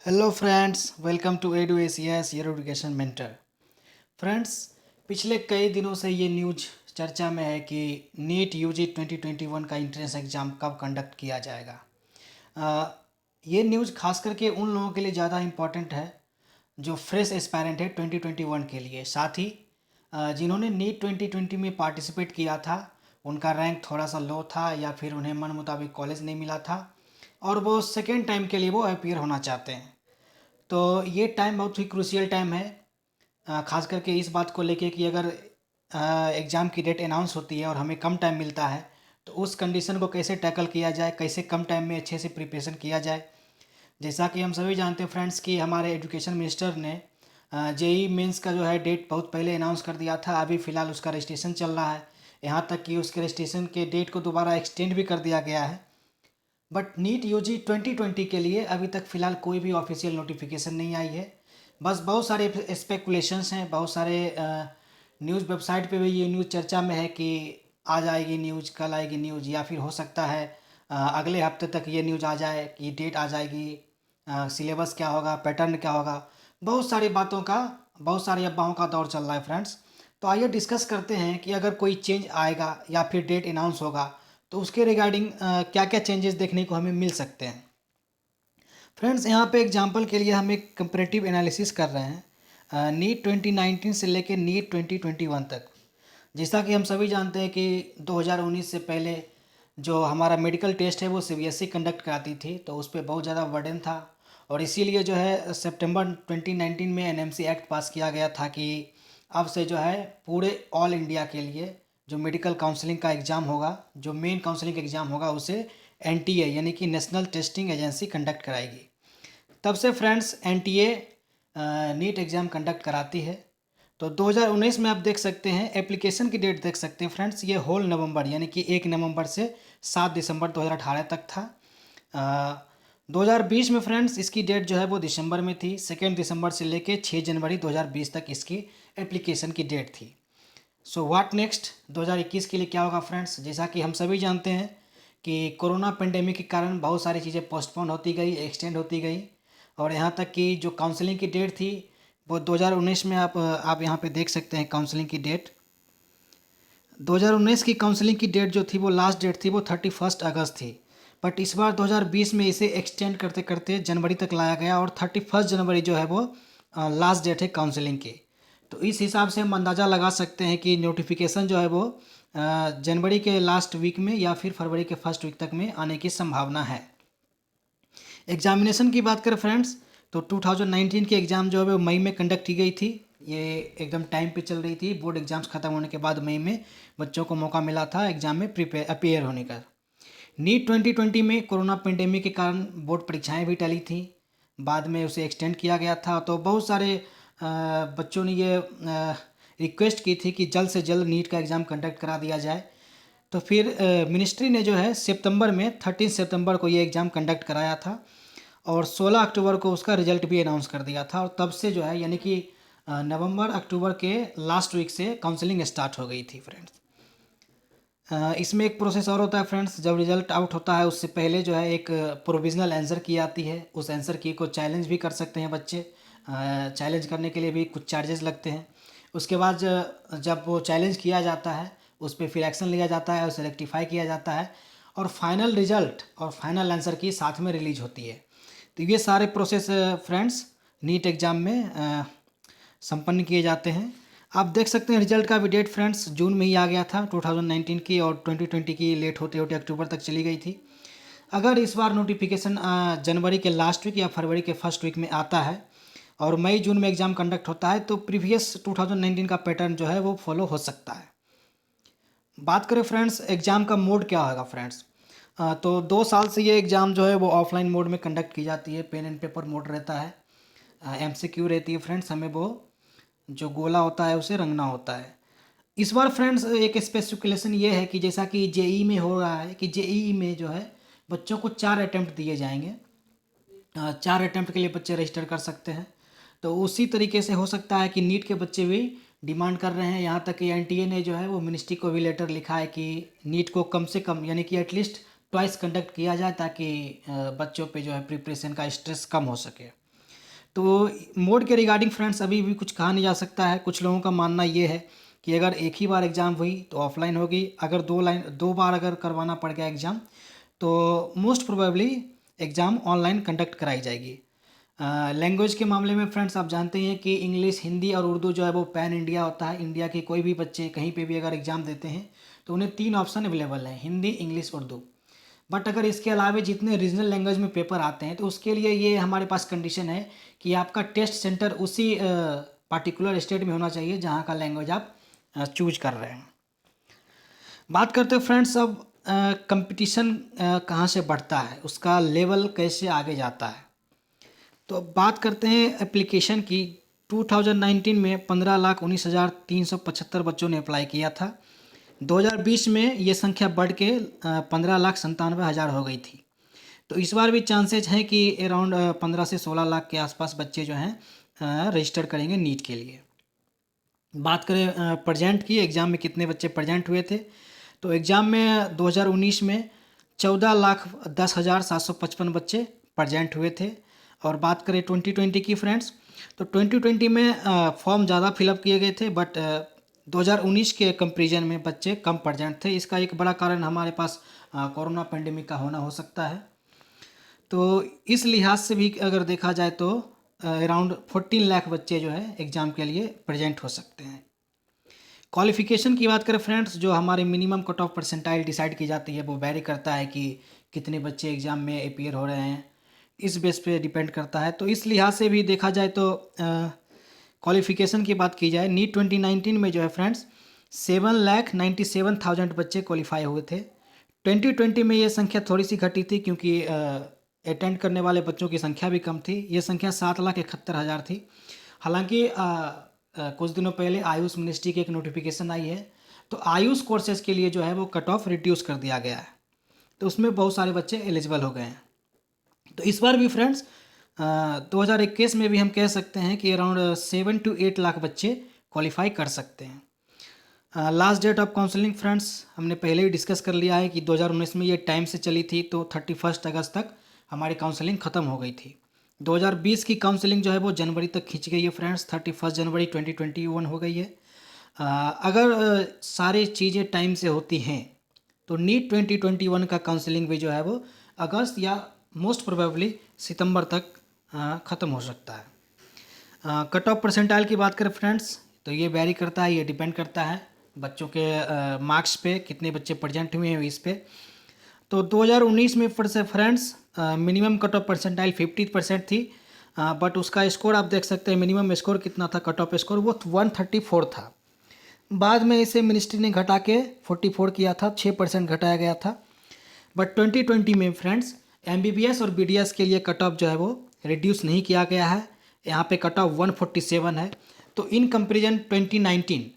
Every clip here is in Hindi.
हेलो फ्रेंड्स, वेलकम टू एडू एशियास योर एजुकेशन मेंटर। फ्रेंड्स, पिछले कई दिनों से ये न्यूज चर्चा में है कि नीट यूजी 2021 का एंट्रेंस एग्ज़ाम कब कंडक्ट किया जाएगा। अ, ये न्यूज़ खास करके उन लोगों के लिए ज़्यादा इम्पॉर्टेंट है जो फ्रेश एस्पायरेंट है 2021 के लिए। साथ ही जिन्होंने नीट 2020 में पार्टिसिपेट किया था, उनका रैंक थोड़ा सा लो था या फिर उन्हें मन मुताबिक कॉलेज नहीं मिला था और वो सेकेंड टाइम के लिए वो अपीयर होना चाहते हैं। तो ये टाइम बहुत ही क्रूशियल टाइम है, ख़ास करके इस बात को लेके कि अगर एग्ज़ाम की डेट अनाउंस होती है और हमें कम टाइम मिलता है, तो उस कंडीशन को कैसे टैकल किया जाए, कैसे कम टाइम में अच्छे से प्रिपरेशन किया जाए। जैसा कि हम सभी जानते हैं फ्रेंड्स कि हमारे एजुकेशन मिनिस्टर ने जेई मेंस का जो है डेट बहुत पहले अनाउंस कर दिया था। अभी फ़िलहाल उसका रजिस्ट्रेशन चल रहा है, यहाँ तक कि उसके रजिस्ट्रेशन के डेट को दोबारा एक्सटेंड भी कर दिया गया है। बट नीट यूजी 2020 के लिए अभी तक फ़िलहाल कोई भी ऑफिशियल नोटिफिकेशन नहीं आई है। बस बहुत सारे स्पेकुलेशंस हैं, बहुत सारे न्यूज़ वेबसाइट पे भी ये न्यूज़ चर्चा में है कि आज आएगी न्यूज़, कल आएगी न्यूज़, या फिर हो सकता है अगले हफ्ते तक ये न्यूज़ आ जाए कि डेट आ जाएगी, सिलेबस क्या होगा, पैटर्न क्या होगा। बहुत सारी बातों का, बहुत सारी अफवाहों का दौर चल रहा है फ्रेंड्स। तो आइए डिस्कस करते हैं कि अगर कोई चेंज आएगा या फिर डेट अनाउंस होगा तो उसके रिगार्डिंग क्या क्या चेंजेस देखने को हमें मिल सकते हैं। फ्रेंड्स, यहाँ पे एग्जांपल के लिए हम एक कंपैरेटिव एनालिसिस कर रहे हैं नीट 2019 से लेकर नीट 2021 तक। जैसा कि हम सभी जानते हैं कि 2019 से पहले जो हमारा मेडिकल टेस्ट है वो सीबीएसई कंडक्ट कराती थी, तो उस पर बहुत ज़्यादा बर्डन था और इसीलिए जो है सितंबर 2019 में एनएमसी एक्ट पास किया गया था कि अब से जो है पूरे ऑल इंडिया के लिए जो मेडिकल काउंसलिंग का एग्ज़ाम होगा, जो मेन काउंसलिंग एग्ज़ाम होगा, उसे एनटीए यानी कि नेशनल टेस्टिंग एजेंसी कंडक्ट कराएगी। तब से friends NTA NEET exam conduct कराती है। तो 2019 में आप देख सकते हैं, एप्लीकेशन की डेट देख सकते हैं फ्रेंड्स, ये होल नवंबर यानी कि 1 नवंबर से 7 दिसंबर 2018 तक था। 2020 में फ्रेंड्स इसकी डेट जो है वो दिसंबर में थी। 2 दिसंबर से लेके 6 जनवरी 2020 तक इसकी एप्लीकेशन की डेट थी। सो व्हाट नेक्स्ट 2021 के लिए क्या होगा फ्रेंड्स? जैसा कि हम सभी जानते हैं कि कोरोना पेंडेमिक के कारण बहुत सारी चीज़ें पोस्टपोन होती गई, एक्सटेंड होती गई और यहाँ तक कि जो काउंसलिंग की डेट थी वो 2019 में आप यहाँ पे देख सकते हैं काउंसलिंग की डेट। 2019 की काउंसलिंग की डेट जो थी वो लास्ट डेट थी वो 31 अगस्त थी। बट इस बार 2020 में इसे एक्सटेंड करते करते जनवरी तक लाया गया और 31 जनवरी जो है वो लास्ट डेट है काउंसलिंग की। तो इस हिसाब से हम अंदाज़ा लगा सकते हैं कि नोटिफिकेशन जो है वो जनवरी के लास्ट वीक में या फिर फरवरी के फर्स्ट वीक तक में आने की संभावना है। एग्जामिनेशन की बात करें फ्रेंड्स, तो 2019 की एग्ज़ाम जो है वो मई में कंडक्ट की गई थी। ये एकदम टाइम पे चल रही थी। बोर्ड एग्जाम्स ख़त्म होने के बाद मई में बच्चों को मौका मिला था एग्ज़ाम में प्रिपेयर अपीयर होने का। नीट 2020 में कोरोना पेंडेमिक के कारण बोर्ड परीक्षाएं भी टली थी, बाद में उसे एक्सटेंड किया गया था। तो बहुत सारे बच्चों ने ये रिक्वेस्ट की थी कि जल्द से जल्द नीट का एग्ज़ाम कंडक्ट करा दिया जाए। तो फिर मिनिस्ट्री ने जो है सितंबर में 13 सितंबर को ये एग्ज़ाम कंडक्ट कराया था और 16 अक्टूबर को उसका रिजल्ट भी अनाउंस कर दिया था और तब से जो है यानी कि नवंबर अक्टूबर के लास्ट वीक से काउंसलिंग स्टार्ट हो गई थी फ्रेंड्स। इसमें एक प्रोसेस और होता है फ्रेंड्स, जब रिजल्ट आउट होता है उससे पहले जो है एक प्रोविज़नल आंसर की आती है। उस आंसर की को चैलेंज भी कर सकते हैं बच्चे। चैलेंज करने के लिए भी कुछ चार्जेस लगते हैं। उसके बाद जब वो चैलेंज किया जाता है उस पर फिर एक्शन लिया जाता है, उसे रेक्टिफाई किया जाता है और फाइनल रिजल्ट और फाइनल आंसर की साथ में रिलीज होती है। तो ये सारे प्रोसेस फ्रेंड्स नीट एग्ज़ाम में संपन्न किए जाते हैं। आप देख सकते हैं रिजल्ट का भी डेट फ्रेंड्स जून में ही आ गया था 2019 की, और 2020 की लेट होते होते अक्टूबर तक चली गई थी। अगर इस बार नोटिफिकेशन जनवरी के लास्ट वीक या फरवरी के फर्स्ट वीक में आता है और मई जून में एग्ज़ाम कंडक्ट होता है तो प्रीवियस 2019 का पैटर्न जो है वो फॉलो हो सकता है। बात करें फ्रेंड्स एग्ज़ाम का मोड क्या होगा फ्रेंड्स, तो 2 साल से ये एग्ज़ाम जो है वो ऑफलाइन मोड में कंडक्ट की जाती है। पेन एंड पेपर मोड रहता है, एमसीक्यू रहती है फ्रेंड्स, हमें वो जो गोला होता है उसे रंगना होता है। इस बार फ्रेंड्स एक स्पेसिफिकेशन ये है कि जैसा कि जेई में हो रहा है कि जेई में जो है बच्चों को 4 अटैम्प्ट दिए जाएंगे। 4 अटैम्प्ट के लिए बच्चे रजिस्टर कर सकते हैं। तो उसी तरीके से हो सकता है कि नीट के बच्चे भी डिमांड कर रहे हैं। यहाँ तक कि एनटीए ने जो है वो मिनिस्ट्री को भी लेटर लिखा है कि नीट को कम से कम यानी कि एटलीस्ट ट्वाइस कंडक्ट किया जाए ताकि बच्चों पे जो है प्रिपरेशन का स्ट्रेस कम हो सके। तो मोड के रिगार्डिंग फ्रेंड्स अभी भी कुछ कहा नहीं जा सकता है। कुछ लोगों का मानना ये है कि अगर एक ही बार एग्ज़ाम हुई तो ऑफलाइन होगी, अगर दो बार अगर करवाना पड़ गया एग्ज़ाम तो most probably exam online conduct कराई जाएगी। लैंग्वेज के मामले में फ्रेंड्स आप जानते हैं कि इंग्लिश, हिंदी और उर्दू जो है वो पैन इंडिया होता है। इंडिया के कोई भी बच्चे कहीं पे भी अगर एग्ज़ाम देते हैं तो उन्हें 3 ऑप्शन अवेलेबल हैं, हिंदी, इंग्लिश, उर्दू। बट अगर इसके अलावा जितने रीजनल लैंग्वेज में पेपर आते हैं तो उसके लिए ये हमारे पास कंडीशन है कि आपका टेस्ट सेंटर उसी पार्टिकुलर स्टेट में होना चाहिए जहाँ का लैंग्वेज आप चूज कर रहे हैं। बात करते हैं फ्रेंड्स अब कंपटीशन कहाँ से बढ़ता है, उसका लेवल कैसे आगे जाता है। तो अब बात करते हैं एप्लीकेशन की। 2019 में 15,19,375 बच्चों ने अप्लाई किया था। 2020 में ये संख्या बढ़ के 15,97,000 हो गई थी। तो इस बार भी चांसेज हैं कि अराउंड 15 से 16 लाख के आसपास बच्चे जो हैं रजिस्टर करेंगे नीट के लिए। बात करें प्रेजेंट की, एग्ज़ाम में कितने बच्चे प्रेजेंट हुए थे, तो एग्ज़ाम में 2019 में 14,10,755 बच्चे प्रेजेंट हुए थे। और बात करें 2020 की फ्रेंड्स, तो 2020 में फॉर्म ज़्यादा फिलअप किए गए थे, बट 2019 के कंपेरिजन में बच्चे कम प्रेजेंट थे। इसका एक बड़ा कारण हमारे पास कोरोना पेंडेमिक का होना हो सकता है। तो इस लिहाज से भी अगर देखा जाए तो अराउंड 14 लाख बच्चे जो है एग्ज़ाम के लिए प्रेजेंट हो सकते हैं। क्वालिफ़िकेशन की बात करें फ्रेंड्स, जो हमारे minimum cut off percentile decide की जाती है वो वैरी करता है कि कितने बच्चे एग्ज़ाम में अपीयर हो रहे हैं, इस बेस पे डिपेंड करता है। तो इस लिहाज से भी देखा जाए तो क्वालिफ़िकेशन की बात की जाए, नीट 2019 में जो है फ्रेंड्स 7,97,000 बच्चे क्वालिफाई हुए थे। 2020 में ये संख्या थोड़ी सी घटी थी क्योंकि अटेंड करने वाले बच्चों की संख्या भी कम थी। ये संख्या 7,71,000 थी। हालांकि कुछ दिनों पहले आयुष मिनिस्ट्री की एक नोटिफिकेशन आई है, तो आयुष कोर्सेज के लिए जो है वो कट ऑफ रिड्यूस कर दिया गया है, तो उसमें बहुत सारे बच्चे एलिजिबल हो गए हैं। तो इस बार भी फ्रेंड्स 2021 में भी हम कह सकते हैं कि अराउंड 7 to 8 लाख बच्चे क्वालिफाई कर सकते हैं। Last date of counselling friends हमने पहले ही डिस्कस कर लिया है कि 2019 में ये टाइम से चली थी, तो 31 अगस्त तक हमारी काउंसलिंग ख़त्म हो गई थी। 2020 की काउंसलिंग जो है वो जनवरी तक खींच गई है फ्रेंड्स, 31 जनवरी 2021 हो गई है। अगर सारी चीज़ें टाइम से होती हैं तो नीट 2021 का काउंसलिंग भी जो है वो अगस्त या मोस्ट प्रोबेबली सितंबर तक ख़त्म हो सकता है। कट ऑफ परसेंटाइल की बात करें फ्रेंड्स, तो ये वेरी करता है, ये डिपेंड करता है बच्चों के मार्क्स पे, कितने बच्चे प्रेजेंट हुए हैं इस पे। तो 2019 में फिर से friends minimum cut off percentile 50% थी, बट उसका स्कोर आप देख सकते हैं मिनिमम स्कोर कितना था, कट ऑफ स्कोर वो 134 था। बाद में इसे मिनिस्ट्री ने घटा के 44 किया था, 6% घटाया गया था। बट 2020 में फ्रेंड्स MBBS और BDS के लिए कट ऑफ जो है वो रिड्यूस नहीं किया गया है, यहाँ पे कट ऑफ 147 है। तो इन कंपेरिजन 2019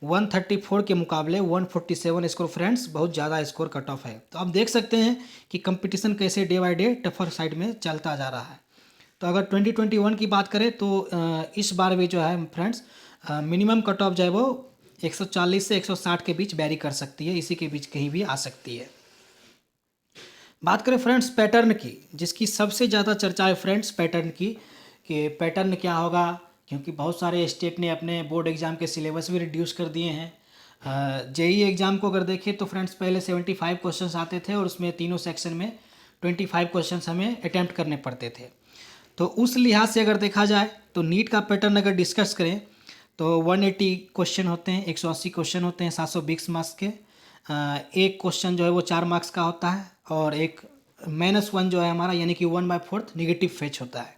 134 के मुकाबले 147 स्कोर फ्रेंड्स बहुत ज़्यादा स्कोर कट ऑफ है। तो आप देख सकते हैं कि कंपटीशन कैसे day by day tougher side में चलता जा रहा है। तो अगर 2021 की बात करें तो इस बार भी जो है फ्रेंड्स मिनिमम कट ऑफ जो है वो 140 से 160 के बीच वेरी कर सकती है, इसी के बीच कहीं भी आ सकती है। बात करें फ्रेंड्स पैटर्न की, जिसकी सबसे ज़्यादा चर्चा है फ्रेंड्स पैटर्न की, कि पैटर्न क्या होगा, क्योंकि बहुत सारे स्टेट ने अपने बोर्ड एग्ज़ाम के सिलेबस भी रिड्यूस कर दिए हैं। JEE एग्ज़ाम को अगर देखें तो फ्रेंड्स पहले 75 क्वेश्चंस आते थे और उसमें तीनों सेक्शन में 25 क्वेश्चंस हमें अटैम्प्ट करने पड़ते थे। तो उस लिहाज से अगर देखा जाए तो नीट का पैटर्न अगर डिस्कस करें तो 180 क्वेश्चन होते हैं, 180 क्वेश्चन होते हैं 720 मार्क्स के। एक क्वेश्चन जो है वो 4 मार्क्स का होता है और एक -1 जो है हमारा यानी कि 1/4 नेगेटिव फेच होता है।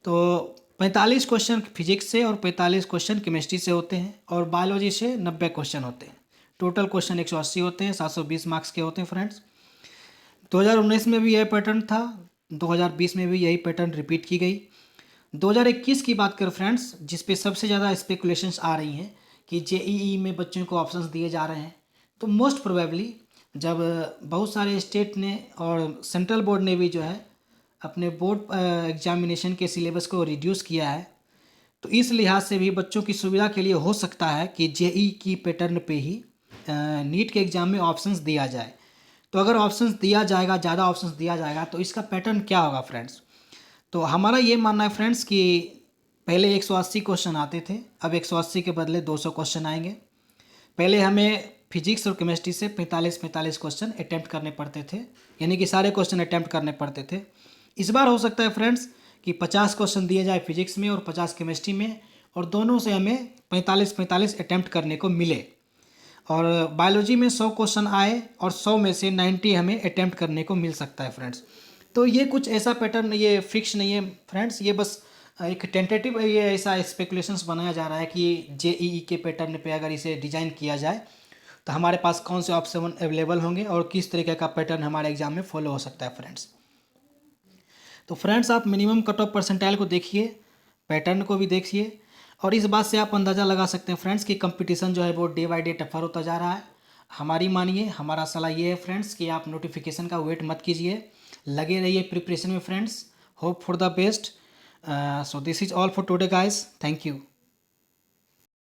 तो 45 क्वेश्चन फिजिक्स से और 45 क्वेश्चन केमिस्ट्री से होते हैं और बायोलॉजी से 90 क्वेश्चन होते हैं। टोटल क्वेश्चन 180 होते हैं, 720 मार्क्स के होते हैं फ्रेंड्स। 2019 में भी यही पैटर्न था, 2020 में भी यही पैटर्न रिपीट की गई। 2021 की बात करें फ्रेंड्स, जिस पे सबसे ज़्यादा स्पेकुलेशंस आ रही हैं कि JEE में बच्चों को ऑप्शंस दिए जा रहे हैं, तो मोस्ट प्रोबेबली जब बहुत सारे स्टेट ने और सेंट्रल बोर्ड ने भी जो है अपने बोर्ड एग्जामिनेशन के सिलेबस को रिड्यूस किया है, तो इस लिहाज से भी बच्चों की सुविधा के लिए हो सकता है कि JEE की पैटर्न पे ही नीट के एग्ज़ाम में ऑप्शंस दिया जाए। तो अगर ऑप्शंस दिया जाएगा, ज़्यादा ऑप्शंस दिया जाएगा, तो इसका पैटर्न क्या होगा फ्रेंड्स, तो हमारा ये मानना है फ्रेंड्स कि पहले 180 क्वेश्चन आते थे, अब 180 के बदले 200 क्वेश्चन आएंगे। पहले हमें फिजिक्स और केमिस्ट्री से 45 क्वेश्चन अटैम्प्ट करने पड़ते थे, यानी कि सारे क्वेश्चन अटैम्प्ट करने पड़ते थे। इस बार हो सकता है फ्रेंड्स कि 50 क्वेश्चन दिए जाए फिजिक्स में और 50 केमिस्ट्री में, और दोनों से हमें 45 अटैम्प्ट करने को मिले। और बायोलॉजी में 100 क्वेश्चन आए और 100 में से 90 हमें अटैम्प्ट करने को मिल सकता है फ्रेंड्स। तो ये कुछ ऐसा पैटर्न ये फिक्स नहीं है फ्रेंड्स, ये बस एक टेंटेटिव ये ऐसा स्पेकुलेशंस बनाया जा रहा है कि जेईई के पैटर्न पे अगर इसे डिज़ाइन किया जाए तो हमारे पास कौन से ऑप्शन अवेलेबल होंगे और किस तरीके का पैटर्न हमारे एग्जाम में फॉलो हो सकता है फ्रेंड्स। तो फ्रेंड्स आप मिनिमम कट ऑफ परसेंटाइल को देखिए, पैटर्न को भी देखिए, और इस बात से आप अंदाज़ा लगा सकते हैं फ्रेंड्स कि कंपटीशन जो है वो डे बाय डे टफर होता जा रहा है। हमारी मानिए, हमारा सलाह ये है फ्रेंड्स कि आप नोटिफिकेशन का वेट मत कीजिए, लगे रहिए प्रिपरेशन में friends. Hope for the best. So this is all for today guys, thank you.